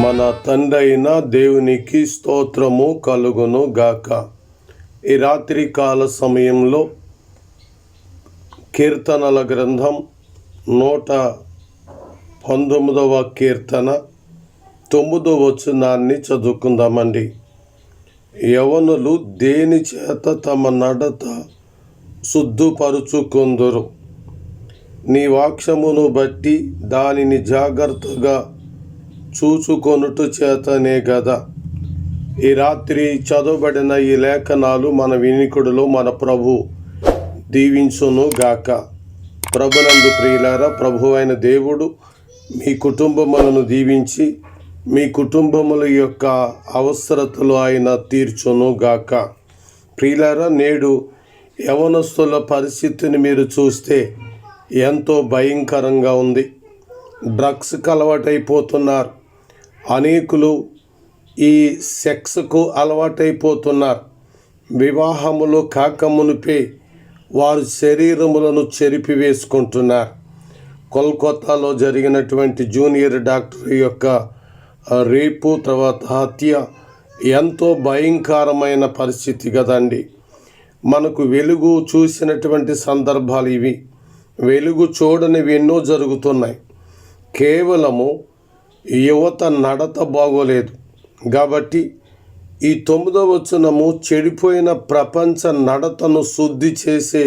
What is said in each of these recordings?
మన తండ్రి అయిన దేవునికి స్తోత్రము కలుగును గాక. ఈ రాత్రి కాల సమయంలో కీర్తనల గ్రంథం 119వ కీర్తన 9వ వచనాన్ని చదువుకుందామండి. యవనులు దేని చేత తమ నడత శుద్ధపరుచుకొందురు? నీ వాక్యమును బట్టి దానిని జాగ్రత్తగా చూచుకొనుట చేతనే గదా. ఈ రాత్రి చదవబడిన ఈ లేఖనాలు మన వినికుడులో మన ప్రభు దీవించును గాక. ప్రభునందు ప్రియులారా, ప్రభు అయిన దేవుడు మీ కుటుంబములను దీవించి మీ కుటుంబముల యొక్క అవసరతలు ఆయన తీర్చును గాక. ప్రియులారా, నేడు యవనస్తుల పరిస్థితిని మీరు చూస్తే ఎంతో భయంకరంగా ఉంది. డ్రగ్స్కి అలవాటైపోతున్నారు. అనేకులు ఈ సెక్స్కు అలవాటైపోతున్నారు. వివాహములు కాకమునిపే వారు శరీరములను చెరిపివేసుకుంటున్నారు. కోల్కతాలో జరిగినటువంటి జూనియర్ డాక్టర్ యొక్క రేపు తర్వాత హత్య ఎంతో భయంకరమైన పరిస్థితి కదండి. మనకు వెలుగు చూసినటువంటి సందర్భాలు ఇవి. వెలుగు చూడనివి ఎన్నో జరుగుతున్నాయి. కేవలము యువత నడత బాగోలేదు కాబట్టి ఈ 9వ వచనము చెడిపోయిన ప్రపంచ నడతను శుద్ధి చేసే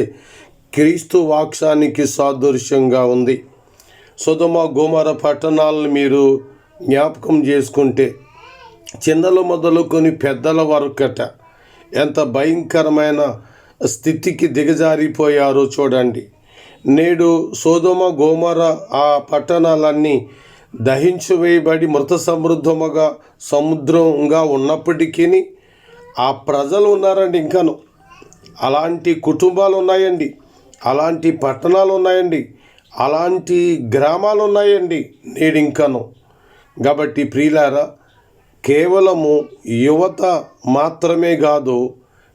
క్రీస్తు వాక్యానికి సాదృశ్యంగా ఉంది. సొదొమ గొమొర్రా పట్టణాలను మీరు జ్ఞాపకం చేసుకుంటే చిన్నలు మొదలుకొని పెద్దల వరకట ఎంత భయంకరమైన స్థితికి దిగజారిపోయారో చూడండి. నేడు సొదొమ గొమొర్రా ఆ పట్టణాలన్నీ దహించివేయబడి మృత సముద్రంగా ఉన్నప్పటికీ ఆ ప్రజలు ఉన్నారండి. ఇంకాను అలాంటి కుటుంబాలు ఉన్నాయండి, అలాంటి పట్టణాలు ఉన్నాయండి, అలాంటి గ్రామాలు ఉన్నాయండి నేడు ఇంకాను. కాబట్టి ప్రియులారా, కేవలము యువత మాత్రమే కాదు,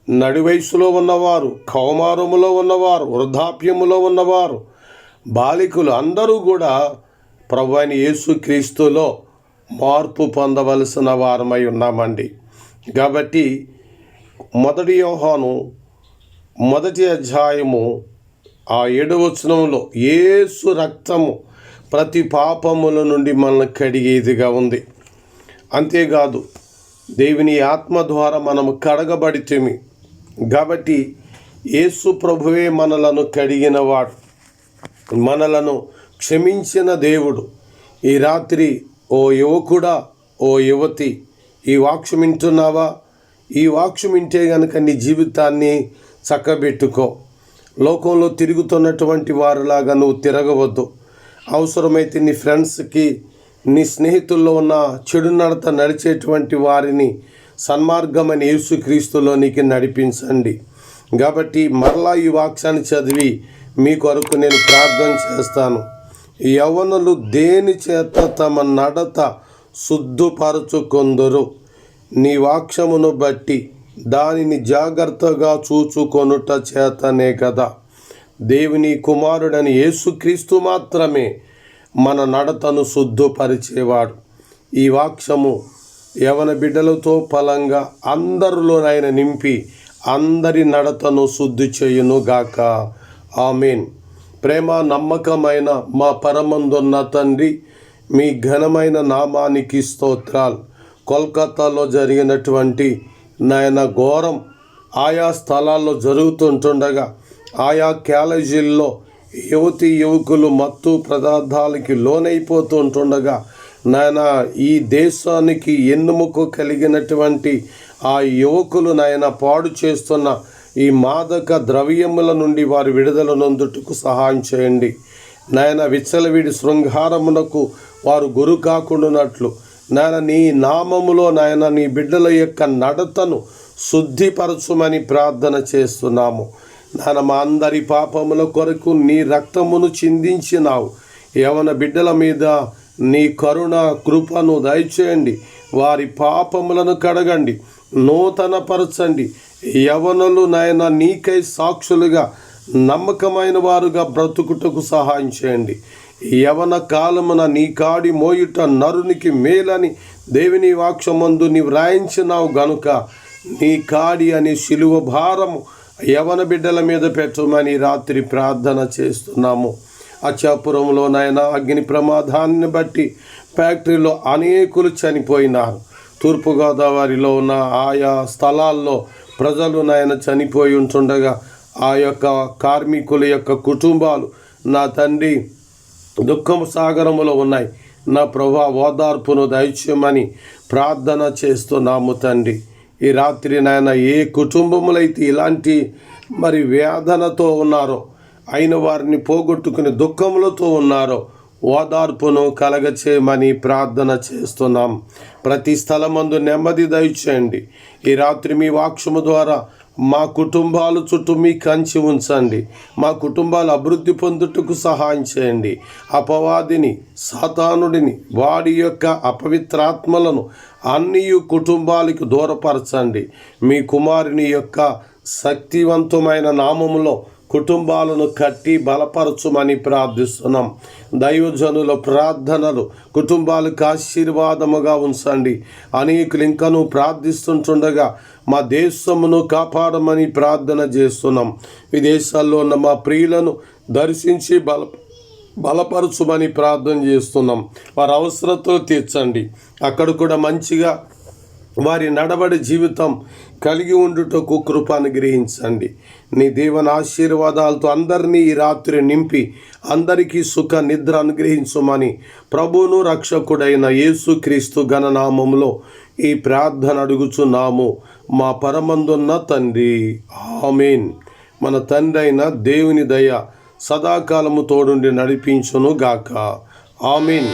నడి వయసులో ఉన్నవారు, కౌమారములో ఉన్నవారు, వృద్ధాప్యములో ఉన్నవారు, బాలికలు అందరూ కూడా ప్రభువైన యేసుక్రీస్తులో మార్పు పొందవలసిన వారమై ఉన్నామండి. కాబట్టి 1 యోహాను 1వ అధ్యాయము 7వ వచనంలో యేసు రక్తము ప్రతి పాపముల నుండి మనల్ని కడిగేదిగా ఉంది. అంతేకాదు దేవుని ఆత్మ ద్వారా మనము కడగబడితేమి. కాబట్టి యేసు ప్రభువే మనలను కడిగినవాడు, మనలను క్షమించిన దేవుడు. ఈ రాత్రి ఓ యువకుడా, ఓ యువతి, ఈ వాక్యం వింటున్నావా? ఈ వాక్యం వింటే కనుక నీ జీవితాన్ని చక్కబెట్టుకో. లోకంలో తిరుగుతున్నటువంటి వారిలాగా నువ్వు తిరగవద్దు. అవసరమైతే నీ ఫ్రెండ్స్కి, నీ స్నేహితుల్లో ఉన్న చెడు నడత నడిచేటువంటి వారిని సన్మార్గమైన యేసుక్రీస్తులోనికి నడిపించండి. కాబట్టి మరలా ఈ వాక్యాన్ని చదివి మీ కొరకు నేను ప్రార్థన చేస్తాను. యవనులు దేని చేత తమ నడత శుద్ధపరచుకొందురు? నీ వాక్యమును బట్టి దానిని జాగ్రత్తగా చూచుకొనుట చేతనే కదా. దేవుని కుమారుడని యేసుక్రీస్తు మాత్రమే మన నడతను శుద్ధపరిచేవాడు. ఈ వాక్యము యవన బిడ్డలతో ఫలంగా అందరిలోనైనా నింపి అందరి నడతను శుద్ధి చేయును గాక. ఆమేన్. ప్రేమ నమ్మకమైన మా పరమందున్న తండ్రి, మీ ఘనమైన నామానికి స్తోత్రాలు. కోల్కతాలో జరిగినటువంటి నాయన ఘోరం ఆయా స్థలాల్లో జరుగుతుంటుండగా, ఆయా కాలేజీల్లో యువతి యువకులు మత్తు పదార్థాలకి లోనైపోతుంటుండగా, నాయన ఈ దేశానికి ఎన్నుముక కలిగినటువంటి ఆ యువకులు నాయన పాడు చేస్తున్న ఈ మాదక ద్రవ్యముల నుండి వారి విడుదల నొందుటకు సహాయం చేయండి నాయన. విచ్చలవిడి శృంగారమునకు వారు గురి కాకుండానట్లు నాయన నీ నామములో నాయన నీ బిడ్డల యొక్క నడతను శుద్ధిపరచుమని ప్రార్థన చేస్తున్నాము నాయన. మా అందరి పాపముల కొరకు నీ రక్తమును చిందించినావు. యవన బిడ్డల మీద నీ కరుణ కృపను దయచేయండి. వారి పాపములను కడగండి, నూతనపరచండి. యవనులు నాయన నీకై సాక్షులుగా నమ్మకమైన వారుగా బ్రతుకుటకు సహాయం చేయండి. యవన కాలమున నీ కాడి మోయుట నరునికి మేలని దేవుని వాక్యమందు నీవు రాయించినావు గనుక నీ కాడి అనే శిలువ భారము యవన బిడ్డల మీద పెట్టమని రాత్రి ప్రార్థన చేస్తున్నాము. అచ్చాపురంలో నాయన అగ్ని ప్రమాదాన్ని బట్టి ఫ్యాక్టరీలో అనేకులు చనిపోయినారు. తూర్పుగోదావరిలో ఉన్న ఆయా స్థలాల్లో ప్రజలు నాయన చనిపోయి ఉంటుండగా ఆ యొక్క కార్మికుల యొక్క కుటుంబాలు నా తండ్రి దుఃఖం సాగరములో ఉన్నాయి. నా ప్రభా ఓదార్పును దయచేయమని ప్రార్థన చేస్తున్నాము తండ్రి. ఈ రాత్రి నాయన ఏ కుటుంబములైతే ఇలాంటి మరి వేదనతో ఉన్నారో, అయిన వారిని పోగొట్టుకుని దుఃఖములతో ఉన్నారో ఓదార్పును కలగచేయమని ప్రార్థన చేస్తున్నాం. ప్రతి స్థలమందు నెమ్మది దయచేయండి. ఈ రాత్రి మీ వాక్యము ద్వారా మా కుటుంబాలు చుట్టూ మీ కంచి ఉంచండి. మా కుటుంబాలు అభివృద్ధి పొందుటకు సహాయం చేయండి. అపవాదిని, సాతానుడిని, వాడి యొక్క అపవిత్రాత్మలను అన్ని కుటుంబాలకు దూరపరచండి. మీ కుమారుని యొక్క శక్తివంతమైన నామములో కుటుంబాలను కట్టి బలపరచుమని ప్రార్థిస్తున్నాం. దైవజనుల ప్రార్థనలు కుటుంబాలకు ఆశీర్వాదముగా ఉంచండి. అనేకులు ఇంకనూ ప్రార్థిస్తుంటుండగా మా దేశమును కాపాడమని ప్రార్థన చేస్తున్నాం. విదేశాల్లో ఉన్న మా ప్రియులను దర్శించి బలపరచుమని ప్రార్థన చేస్తున్నాం. వారి అవసరతలు తీర్చండి. అక్కడ కూడా మంచిగా వారి నడవడి జీవితం కలిగి ఉండుటకు కృప అనుగ్రహించండి. నీ దీవెన ఆశీర్వాదాలతో అందరినీ ఈ రాత్రి నింపి అందరికీ సుఖ నిద్ర అనుగ్రహించమని ప్రభువును రక్షకుడైన యేసుక్రీస్తు ఘననామములో ఈ ప్రార్థన అడుగుచున్నాము మా పరమందున్న తండ్రి, ఆమేన్. మన తండ్రి అయిన దేవుని దయ సదాకాలము తోడుండి నడిపించును గాక, ఆమేన్.